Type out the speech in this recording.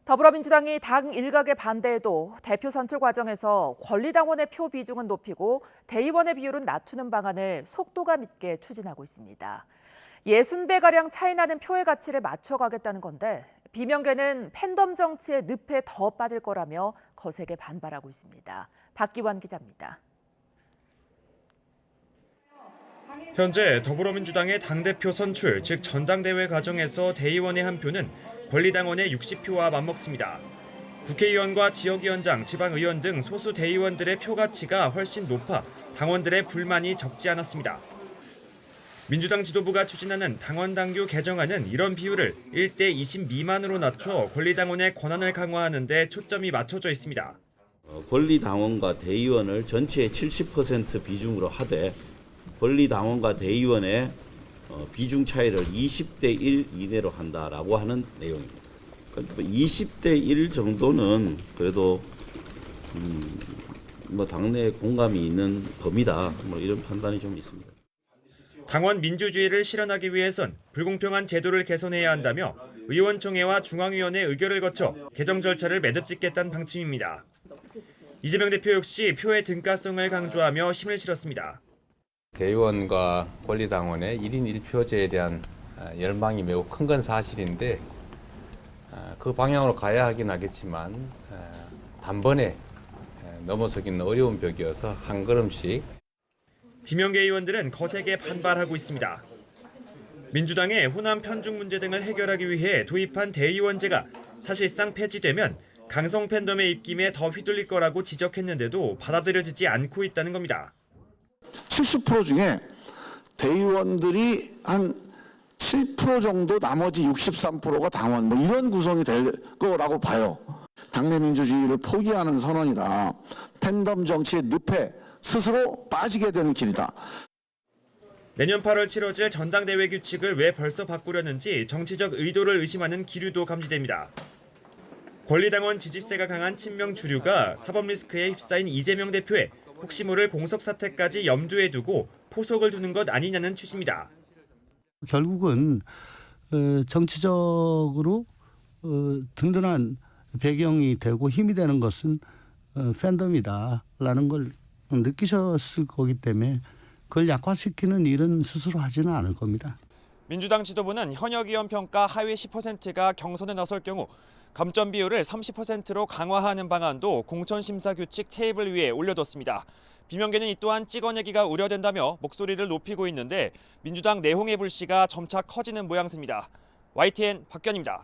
더불어민주당이 당 일각의 반대에도 대표 선출 과정에서 권리당원의 표 비중은 높이고 대의원의 비율은 낮추는 방안을 속도감 있게 추진하고 있습니다. 60배가량 차이 나는 표의 가치를 맞춰가겠다는 건데 비명계는 팬덤 정치의 늪에 더 빠질 거라며 거세게 반발하고 있습니다. 박기환 기자입니다. 현재 더불어민주당의 당대표 선출, 즉 전당대회 과정에서 대의원의 한 표는 권리당원의 60표와 맞먹습니다. 국회의원과 지역위원장, 지방의원 등 소수 대의원들의 표 가치가 훨씬 높아 당원들의 불만이 적지 않았습니다. 민주당 지도부가 추진하는 당원 당규 개정안은 이런 비율을 1대 20 미만으로 낮춰 권리당원의 권한을 강화하는 데 초점이 맞춰져 있습니다. 권리당원과 대의원을 전체의 70% 비중으로 하되 권리당원과 대의원의 비중 차이를 20대 1 이내로 한다라고 하는 내용입니다. 그러니까 20대 1 정도는 그래도 당내에 공감이 있는 범위다. 이런 판단이 좀 있습니다. 당원 민주주의를 실현하기 위해선 불공평한 제도를 개선해야 한다며 의원총회와 중앙위원회 의결을 거쳐 개정 절차를 매듭짓겠다는 방침입니다. 이재명 대표 역시 표의 등가성을 강조하며 힘을 실었습니다. 대의원과 권리당원의 1인 1표제에 대한 열망이 매우 큰 건 사실인데 그 방향으로 가야 하긴 하겠지만 단번에 넘어서기는 어려운 벽이어서 한 걸음씩. 비명계 의원들은 거세게 반발하고 있습니다. 민주당의 호남 편중 문제 등을 해결하기 위해 도입한 대의원제가 사실상 폐지되면 강성 팬덤의 입김에 더 휘둘릴 거라고 지적했는데도 받아들여지지 않고 있다는 겁니다. 70% 중에 대의원들이 한 7% 정도, 나머지 63%가 당원, 이런 구성이 될 거라고 봐요. 당내 민주주의를 포기하는 선언이다. 팬덤 정치의 늪에 스스로 빠지게 되는 길이다. 내년 8월 치러질 전당대회 규칙을 왜 벌써 바꾸려는지 정치적 의도를 의심하는 기류도 감지됩니다. 권리당원 지지세가 강한 친명 주류가 사법 리스크에 휩싸인 이재명 대표의 혹시 모를 공석 사태까지 염두에 두고 포석을 두는 것 아니냐는 취지입니다. 결국은 정치적으로 든든한 배경이 되고 힘이 되는 것은 팬덤이다라는 걸 느끼셨을 거기 때문에 그걸 약화시키는 일은 스스로 하지는 않을 겁니다. 민주당 지도부는 현역 의원 평가 하위 10%가 경선에 나설 경우 감점 비율을 30%로 강화하는 방안도 공천심사 규칙 테이블 위에 올려뒀습니다. 비명계는 이 또한 찍어내기가 우려된다며 목소리를 높이고 있는데 민주당 내홍의 불씨가 점차 커지는 모양새입니다. YTN 박견입니다.